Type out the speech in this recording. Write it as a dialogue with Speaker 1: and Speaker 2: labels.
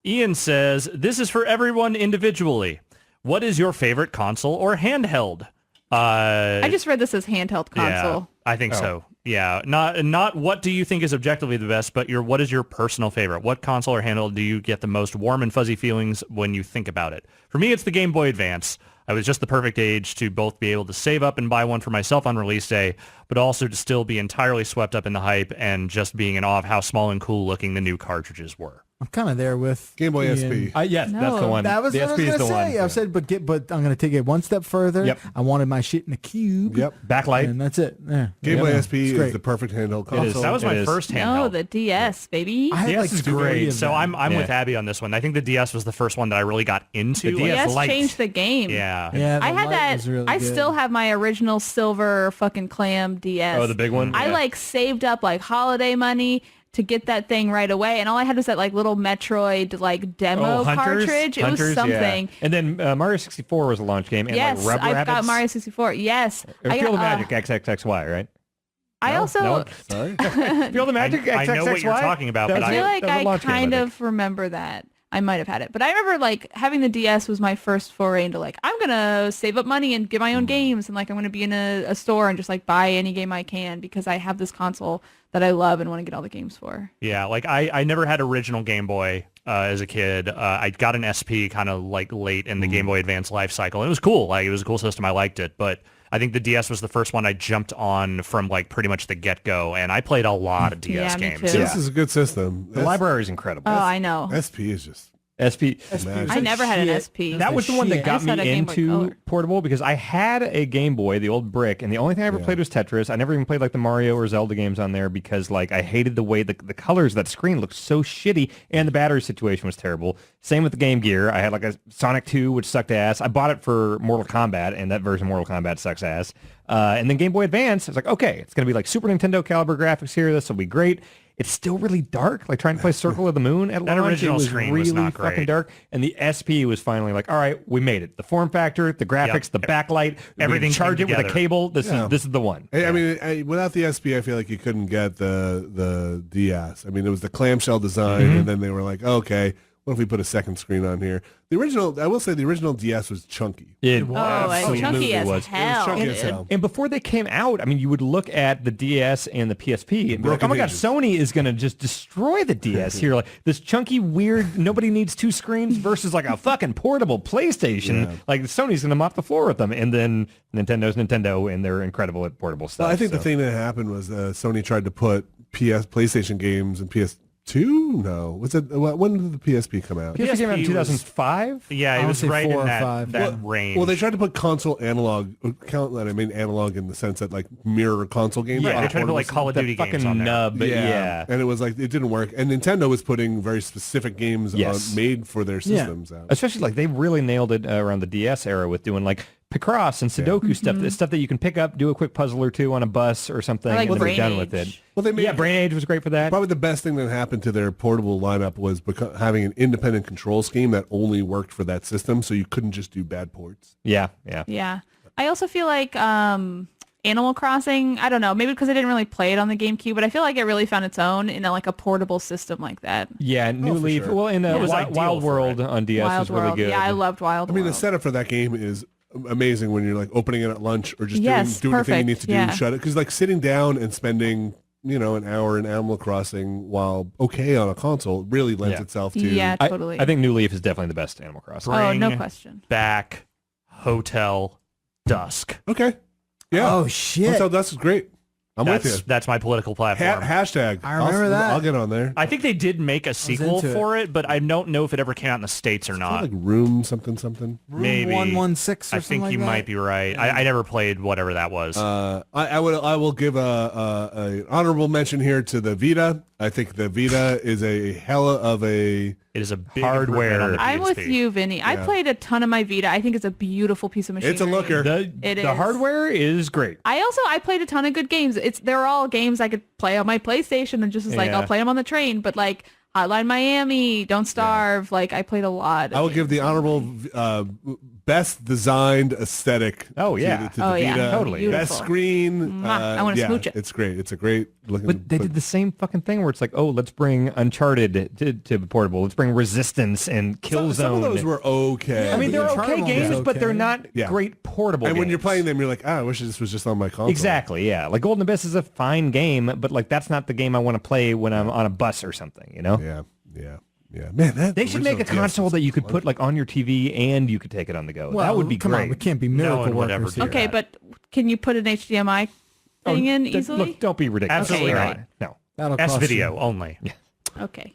Speaker 1: Ian says, this is for everyone individually. What is your favorite console or handheld?
Speaker 2: I just read this as handheld console.
Speaker 1: Yeah, I think so. Yeah, not what do you think is objectively the best, but what is your personal favorite? What console or handheld do you get the most warm and fuzzy feelings when you think about it? For me, it's the Game Boy Advance. I was just the perfect age to both be able to save up and buy one for myself on release day, but also to still be entirely swept up in the hype and just being in awe of how small and cool looking the new cartridges were.
Speaker 3: I'm kind of there with
Speaker 4: Game Boy
Speaker 3: Ian.
Speaker 4: SP.
Speaker 5: Yes,
Speaker 2: No.
Speaker 5: that's the one.
Speaker 3: That was
Speaker 5: the
Speaker 3: what I was
Speaker 5: SP is
Speaker 3: going to
Speaker 5: the
Speaker 3: say.
Speaker 5: one.
Speaker 3: I said, but I'm going to take it one step further.
Speaker 5: Yep.
Speaker 3: I wanted my shit in a cube.
Speaker 4: Yep.
Speaker 5: Backlight.
Speaker 3: And that's it. Yeah.
Speaker 4: Game Boy
Speaker 3: Yeah.
Speaker 4: SP
Speaker 3: It's
Speaker 4: is
Speaker 3: great.
Speaker 4: the perfect handheld
Speaker 5: is.
Speaker 4: console.
Speaker 1: That was my
Speaker 5: It is.
Speaker 1: first handheld.
Speaker 2: No, the DS, baby.
Speaker 3: I had
Speaker 1: DS
Speaker 3: like
Speaker 1: is
Speaker 3: three
Speaker 1: great.
Speaker 3: of
Speaker 1: So
Speaker 3: them.
Speaker 1: I'm with
Speaker 5: Yeah.
Speaker 1: Abby on this one. I think the DS was the first one that I really got into.
Speaker 5: The
Speaker 2: The
Speaker 5: DS
Speaker 2: DS
Speaker 1: liked.
Speaker 2: changed the game.
Speaker 1: Yeah.
Speaker 3: Yeah, the
Speaker 2: I had
Speaker 3: light
Speaker 2: that.
Speaker 3: was really
Speaker 2: I
Speaker 3: good.
Speaker 2: still have my original silver fucking clam DS.
Speaker 5: Oh, the big one?
Speaker 2: I
Speaker 5: Yeah.
Speaker 2: like saved up like holiday money to get that thing right away, and all I had was that like little Metroid like demo cartridge. It was something.
Speaker 5: Yeah. And then Mario 64 was a launch game. And
Speaker 2: Yes,
Speaker 5: like Rubber
Speaker 2: I've got
Speaker 5: Rabbits.
Speaker 2: Mario 64. Yes,
Speaker 5: Or
Speaker 2: I
Speaker 5: Feel the
Speaker 2: got,
Speaker 5: Magic XXXY, right?
Speaker 2: I
Speaker 5: No?
Speaker 2: also
Speaker 5: No?
Speaker 4: Sorry.
Speaker 5: Feel the Magic XXXY?
Speaker 1: I know what you're talking about,
Speaker 5: That
Speaker 1: but
Speaker 5: was
Speaker 2: I
Speaker 5: a-
Speaker 2: feel like
Speaker 5: that was a
Speaker 2: I
Speaker 5: launch game,
Speaker 2: kind
Speaker 5: think.
Speaker 2: of remember that. I might have had it, but I remember like having the DS was my first foray into like I'm gonna save up money and get my own games, and like I'm gonna be in a store and just like buy any game I can because I have this console that I love and want to get all the games for.
Speaker 1: Yeah, like I never had original Game Boy as a kid. I got an SP kind of like late in the Game Boy Advance life cycle. It was cool. Like it was a cool system. I liked it, but I think the DS was the first one I jumped on from like pretty much the get-go, and I played a lot of DS
Speaker 2: Yeah, me
Speaker 1: games.
Speaker 2: too.
Speaker 4: This is a good system.
Speaker 5: The library is incredible.
Speaker 2: Oh, I know.
Speaker 4: SP is just
Speaker 5: SP.
Speaker 4: magic.
Speaker 2: I never had an
Speaker 3: Shit.
Speaker 2: SP.
Speaker 5: That was the one that
Speaker 3: shit.
Speaker 5: got
Speaker 2: I just had
Speaker 5: me
Speaker 2: a Game Boy
Speaker 5: into
Speaker 2: Color.
Speaker 5: portable because I had a Game Boy, the old brick, and the only thing I ever played was Tetris. I never even played like the Mario or Zelda games on there because like I hated the way the colors of that screen looked so shitty and the battery situation was terrible. Same with the Game Gear. I had like a Sonic 2, which sucked ass. I bought it for Mortal Kombat, and that version of Mortal Kombat sucks ass. And then Game Boy Advance, I was like, okay, it's going to be like Super Nintendo caliber graphics here. This will be great. It's still really dark. Like trying to play Circle of the Moon at
Speaker 1: That
Speaker 5: launch,
Speaker 1: original
Speaker 5: it was
Speaker 1: screen
Speaker 5: really
Speaker 1: was not
Speaker 5: fucking
Speaker 1: great.
Speaker 5: dark. And the SP was finally like, all right, we made it. The form factor, the graphics, the backlight,
Speaker 1: Everything
Speaker 5: we can charge
Speaker 1: came
Speaker 5: it with a
Speaker 1: together.
Speaker 5: cable. This
Speaker 4: Yeah.
Speaker 5: is the one.
Speaker 4: I mean, without the SP, I feel like you couldn't get the DS. I mean, it was the clamshell design, and then they were like, okay, what if we put a second screen on here? The original, I will say, the original DS was chunky.
Speaker 5: It
Speaker 2: Oh,
Speaker 5: absolutely
Speaker 2: it's chunky as
Speaker 5: was.
Speaker 2: hell.
Speaker 4: chunky
Speaker 2: dude.
Speaker 4: as hell.
Speaker 5: And before they came out, I mean, you would look at the DS and the PSP and be like,
Speaker 4: Broken
Speaker 5: oh my God,
Speaker 4: hinges.
Speaker 5: Sony is going to just destroy the DS here. Like this chunky, weird, nobody needs two screens versus like a fucking portable PlayStation.
Speaker 4: Yeah.
Speaker 5: Like Sony's going to mop the floor with them. And then Nintendo's Nintendo, and they're incredible at portable stuff.
Speaker 4: Well, I think the
Speaker 5: so.
Speaker 4: thing that happened was Sony tried to put PlayStation games and PS2. No, was it? When did the PSP come out?
Speaker 5: PSP came out in
Speaker 1: PSP was-
Speaker 5: 2005?
Speaker 1: Yeah,
Speaker 3: I
Speaker 1: it
Speaker 3: would
Speaker 1: was
Speaker 3: say
Speaker 1: right
Speaker 3: 4
Speaker 1: in
Speaker 3: or
Speaker 1: that,
Speaker 3: 5.
Speaker 1: that range.
Speaker 4: Well, they tried to put console analog. Count that I mean analog in the sense that like mirror console games.
Speaker 5: Yeah,
Speaker 1: Right,
Speaker 4: on
Speaker 1: they tried to put like
Speaker 4: portables.
Speaker 1: Call of
Speaker 5: The
Speaker 1: Duty games
Speaker 5: fucking
Speaker 1: on there.
Speaker 5: nub. Yeah.
Speaker 4: and it was like it didn't work. And Nintendo was putting very specific games
Speaker 5: Yes.
Speaker 4: made for their systems out.
Speaker 5: Especially like they really nailed it around the DS era with doing like Picross and Sudoku stuff. The stuff that you can pick up, do a quick puzzle or two on a bus or something,
Speaker 2: Or like
Speaker 5: and then be
Speaker 2: Brain
Speaker 5: done with
Speaker 2: Age.
Speaker 5: it.
Speaker 4: Well, they made
Speaker 5: Yeah, Brain Age was great for that.
Speaker 4: Probably the best thing that happened to their portable lineup was having an independent control scheme that only worked for that system, so you couldn't just do bad ports.
Speaker 5: Yeah.
Speaker 2: Yeah. I also feel like Animal Crossing, I don't know, maybe because I didn't really play it on the GameCube, but I feel like it really found its own in like a portable system like that.
Speaker 5: Yeah, New
Speaker 4: for
Speaker 5: Leaf.
Speaker 4: sure.
Speaker 5: Well, in
Speaker 1: It was
Speaker 5: Wild,
Speaker 1: ideal
Speaker 5: Wild
Speaker 1: for
Speaker 5: World
Speaker 1: it.
Speaker 5: on DS
Speaker 2: Wild
Speaker 5: was really
Speaker 2: World.
Speaker 5: good.
Speaker 2: Yeah, I loved Wild
Speaker 4: I mean, the
Speaker 2: World.
Speaker 4: setup for that game is amazing when you're like opening it at lunch or just
Speaker 2: Yes,
Speaker 4: doing the thing you
Speaker 2: perfect,
Speaker 4: need to do
Speaker 2: yeah.
Speaker 4: and shut it. Because like sitting down and spending an hour in Animal Crossing while okay on a console really lends
Speaker 5: Yeah.
Speaker 4: itself to.
Speaker 2: Yeah,
Speaker 5: I,
Speaker 2: totally.
Speaker 5: I think New Leaf is definitely the best Animal Crossing.
Speaker 2: Oh, no
Speaker 1: Bring
Speaker 2: question.
Speaker 1: Back Hotel Dusk.
Speaker 4: Okay. Yeah.
Speaker 3: Oh, shit.
Speaker 4: Hotel Dusk is great. I'm with you.
Speaker 1: That's my political platform.
Speaker 4: Hashtag.
Speaker 3: I remember that.
Speaker 4: I'll get on there.
Speaker 1: I think they did make a sequel
Speaker 3: into it.
Speaker 1: for it, but I don't know if it ever came out in the States or
Speaker 4: It's
Speaker 1: not.
Speaker 4: like Room something.
Speaker 3: Room
Speaker 1: maybe.
Speaker 3: 116 or
Speaker 1: I
Speaker 3: something
Speaker 1: think
Speaker 3: like
Speaker 1: you
Speaker 3: that.
Speaker 1: might be right. I never played whatever that was.
Speaker 4: I will give a honorable mention here to the Vita. I think the Vita is a hell of a.
Speaker 1: it is a big
Speaker 5: hardware.
Speaker 1: improvement on the
Speaker 2: I'm with
Speaker 1: PSP.
Speaker 2: you, Vinny. I played a ton of my Vita. I think it's a beautiful piece of machinery.
Speaker 4: It's a looker.
Speaker 5: The
Speaker 2: It
Speaker 5: the
Speaker 2: is.
Speaker 5: hardware is great.
Speaker 2: I played a ton of good games. They're all games I could play on my PlayStation and just was like,
Speaker 5: Yeah.
Speaker 2: I'll play them on the train. But like Hotline Miami, Don't Starve, like I played a lot. of
Speaker 4: I will give the
Speaker 2: games.
Speaker 4: honorable best designed aesthetic.
Speaker 5: Oh, yeah.
Speaker 4: to the
Speaker 2: Oh, yeah.
Speaker 4: Vita.
Speaker 5: Totally.
Speaker 4: Best
Speaker 2: Beautiful.
Speaker 4: screen.
Speaker 2: Mwah. I wanna
Speaker 4: yeah,
Speaker 2: smooch it.
Speaker 4: It's great. It's a great looking.
Speaker 5: But they did the same fucking thing where it's like, oh, let's bring Uncharted to portable. Let's bring Resistance and Killzone.
Speaker 4: Some of those were okay.
Speaker 5: I mean, they're
Speaker 3: Uncharted
Speaker 5: okay
Speaker 3: one was
Speaker 5: games, but they're
Speaker 3: okay.
Speaker 5: not
Speaker 4: Yeah.
Speaker 5: great portable
Speaker 4: and
Speaker 5: games.
Speaker 4: when you're playing them, you're like, I wish this was just on my console.
Speaker 5: Exactly, yeah. Like Golden Abyss is a fine game, but like that's not the game I want to play when I'm on a bus or something, you know?
Speaker 4: Yeah. Man, that
Speaker 5: They should make a
Speaker 4: original DS
Speaker 5: console
Speaker 4: was
Speaker 5: that you could
Speaker 4: clunky.
Speaker 5: put like on your TV and you could take it on the go.
Speaker 3: Well,
Speaker 5: that would be
Speaker 3: come
Speaker 5: great.
Speaker 3: on, we can't be
Speaker 1: No
Speaker 3: miracle
Speaker 1: one would ever
Speaker 3: workers
Speaker 1: do
Speaker 3: here.
Speaker 2: Okay, but can you put an HDMI thing in easily?
Speaker 5: Look, don't be ridiculous.
Speaker 1: Absolutely
Speaker 2: Okay,
Speaker 1: not.
Speaker 2: right.
Speaker 5: No.
Speaker 3: That'll
Speaker 1: S
Speaker 3: cost
Speaker 1: video
Speaker 3: you.
Speaker 1: only.
Speaker 2: Okay.